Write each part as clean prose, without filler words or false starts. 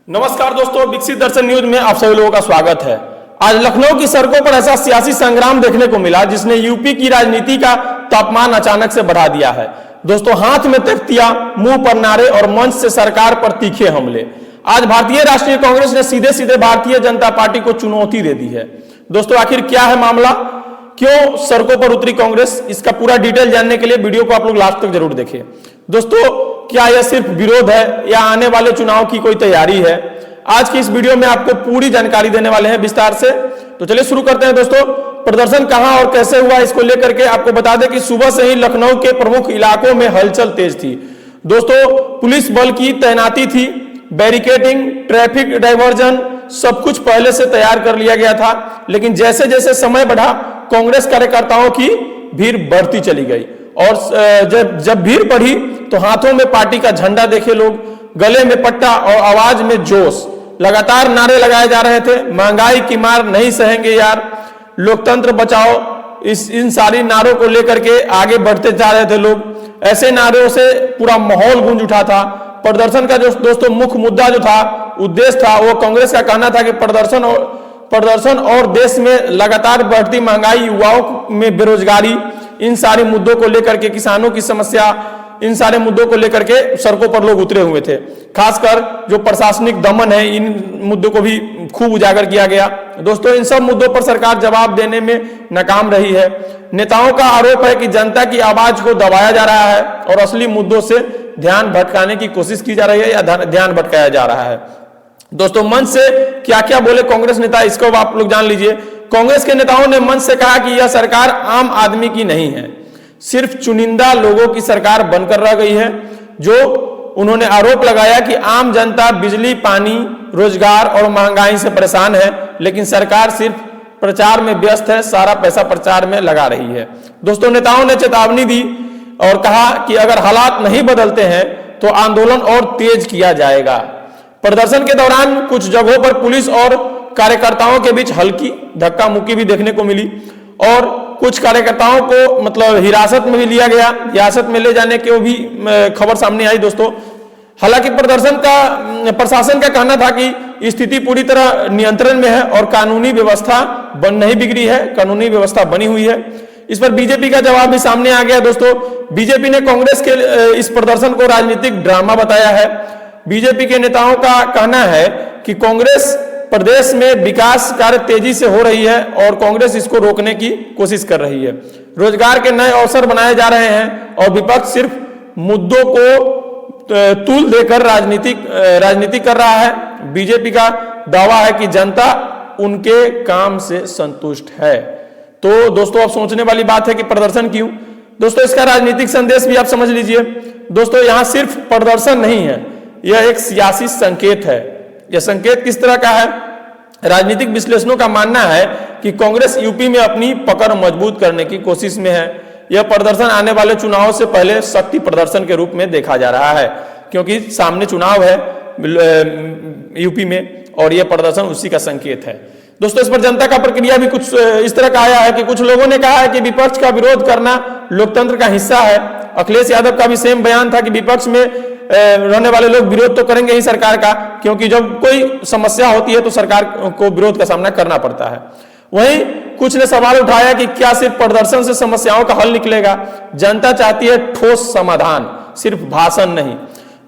नमस्कार दोस्तों, विकसित दर्शन न्यूज में आप सभी लोगों का स्वागत है। आज लखनऊ की सड़कों पर ऐसा सियासी संग्राम देखने को मिला जिसने यूपी की राजनीति का तापमान अचानक से बढ़ा दिया है। दोस्तों, हाथ में तख्तियां, मुंह पर नारे और मंच से सरकार पर तीखे हमले। आज भारतीय राष्ट्रीय कांग्रेस ने सीधे सीधे भारतीय जनता पार्टी को चुनौती दे दी है। दोस्तों, आखिर क्या है मामला, क्यों सड़कों पर उतरी कांग्रेस, इसका पूरा डिटेल जानने के लिए वीडियो को आप लोग लास्ट तक जरूर देखें। दोस्तों, क्या यह सिर्फ विरोध है या आने वाले चुनाव की कोई तैयारी है? आज की इस वीडियो में आपको पूरी जानकारी देने वाले हैं विस्तार से। तो चलिए शुरू करते हैं। दोस्तों, प्रदर्शन कहां और कैसे हुआ इसको लेकर के आपको बता दें कि सुबह से ही लखनऊ के प्रमुख इलाकों में हलचल तेज थी। दोस्तों, पुलिस बल की तैनाती थी, बैरिकेडिंग, ट्रैफिक डाइवर्जन सब कुछ पहले से तैयार कर लिया गया था। लेकिन जैसे जैसे समय बढ़ा, कांग्रेस कार्यकर्ताओं की भीड़ बढ़ती चली गई और जब भीड़ बढ़ी तो हाथों में पार्टी का झंडा देखे लोग, गले में पट्टा और आवाज में जोश। लगातार नारे लगाए जा रहे थे, महंगाई की मार नहीं सहेंगे यार, लोकतंत्र बचाओ। इन सारी नारों को लेकर के आगे बढ़ते जा रहे थे लोग। ऐसे नारों से पूरा माहौल गूंज उठा था। प्रदर्शन का जो दोस्तों मुख्य मुद्दा जो था, उद्देश्य था, वो कांग्रेस का कहना था कि प्रदर्शन और देश में लगातार बढ़ती महंगाई, युवाओं में बेरोजगारी, इन सारे मुद्दों को लेकर के, किसानों की समस्या, इन सारे मुद्दों को लेकर के सड़कों पर लोग उतरे हुए थे। खासकर जो प्रशासनिक दमन है, इन मुद्दों को भी खूब उजागर किया गया। दोस्तों, इन सब मुद्दों पर सरकार जवाब देने में नाकाम रही है। नेताओं का आरोप है कि जनता की आवाज को दबाया जा रहा है और असली मुद्दों से ध्यान भटकाने की कोशिश की जा रही है या ध्यान भटकाया जा रहा है। दोस्तों, मंच से क्या क्या बोले कांग्रेस नेता, इसको आप लोग जान लीजिए। कांग्रेस के नेताओं ने मंच से कहा कि यह सरकार आम आदमी की नहीं है, सिर्फ चुनिंदा लोगों की सरकार बनकर रह गई है। जो उन्होंने आरोप लगाया कि आम जनता बिजली, पानी, रोजगार और महंगाई से परेशान है, लेकिन सरकार सिर्फ प्रचार में व्यस्त है, सारा पैसा प्रचार में लगा रही है। दोस्तों, नेताओं ने चेतावनी दी और कहा कि अगर हालात नहीं बदलते हैं तो आंदोलन और तेज किया जाएगा। प्रदर्शन के दौरान कुछ जगहों पर पुलिस और कार्यकर्ताओं के बीच हल्की धक्का मुक्की भी देखने को मिली और कुछ कार्यकर्ताओं को हिरासत में भी लिया गया। हिरासत में ले जाने की भी खबर सामने आई। दोस्तों, हालांकि प्रशासन का कहना था कि स्थिति पूरी तरह नियंत्रण में है और कानूनी व्यवस्था नहीं बिगड़ी है, कानूनी व्यवस्था बनी हुई है। इस पर बीजेपी का जवाब भी सामने आ गया। दोस्तों, बीजेपी ने कांग्रेस के इस प्रदर्शन को राजनीतिक ड्रामा बताया है। बीजेपी के नेताओं का कहना है कि कांग्रेस प्रदेश में विकास कार्य तेजी से हो रही है और कांग्रेस इसको रोकने की कोशिश कर रही है। रोजगार के नए अवसर बनाए जा रहे हैं और विपक्ष सिर्फ मुद्दों को तूल देकर राजनीति कर रहा है। बीजेपी का दावा है कि जनता उनके काम से संतुष्ट है। तो दोस्तों, अब सोचने वाली बात है कि प्रदर्शन क्यों? दोस्तों, इसका राजनीतिक संदेश भी आप समझ लीजिए। दोस्तों, यहां सिर्फ प्रदर्शन नहीं है, यह एक सियासी संकेत है। यह संकेत किस तरह का है? राजनीतिक विश्लेषणों का मानना है कि कांग्रेस यूपी में अपनी पकड़ मजबूत करने की कोशिश में है। यह प्रदर्शन आने वाले चुनाव से पहले शक्ति प्रदर्शन के रूप में देखा जा रहा है, क्योंकि सामने चुनाव है यूपी में और यह प्रदर्शन उसी का संकेत है। दोस्तों, इस पर जनता का प्रतिक्रिया भी कुछ इस तरह का आया है कि कुछ लोगों ने कहा है कि विपक्ष का विरोध करना लोकतंत्र का हिस्सा है। अखिलेश यादव का भी सेम बयान था कि विपक्ष में रहने वाले लोग विरोध तो करेंगे ही सरकार का, क्योंकि जब कोई समस्या होती है तो सरकार को विरोध का सामना करना पड़ता है। वहीं कुछ ने सवाल उठाया कि क्या सिर्फ प्रदर्शन से समस्याओं का हल निकलेगा? जनता चाहती है ठोस समाधान, सिर्फ भाषण नहीं।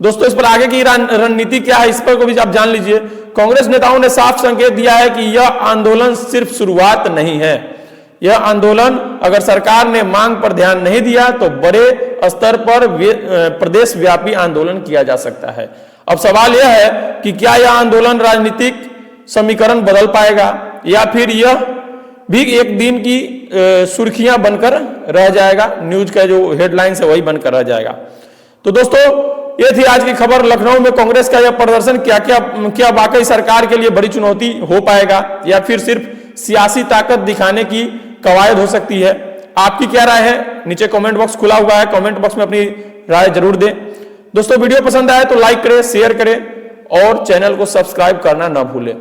दोस्तों, इस पर आगे की रणनीति क्या है, इस पर को भी आप जान लीजिए। कांग्रेस नेताओं ने साफ संकेत दिया है कि यह आंदोलन सिर्फ शुरुआत नहीं है। यह आंदोलन अगर सरकार ने मांग पर ध्यान नहीं दिया तो बड़े स्तर पर प्रदेश व्यापी आंदोलन किया जा सकता है। अब सवाल यह है कि क्या यह आंदोलन राजनीतिक समीकरण बदल पाएगा या फिर यह भी एक दिन की सुर्खियां बनकर रह जाएगा, न्यूज का जो हेडलाइंस है वही बनकर रह जाएगा। तो दोस्तों, ये थी आज की खबर। लखनऊ में कांग्रेस का यह प्रदर्शन क्या वाकई सरकार के लिए बड़ी चुनौती हो पाएगा या फिर सिर्फ सियासी ताकत दिखाने की कवायद हो सकती है? आपकी क्या राय है? नीचे कमेंट बॉक्स खुला हुआ है, कमेंट बॉक्स में अपनी राय जरूर दें। दोस्तों, वीडियो पसंद आए तो लाइक करें, शेयर करें और चैनल को सब्सक्राइब करना ना भूलें।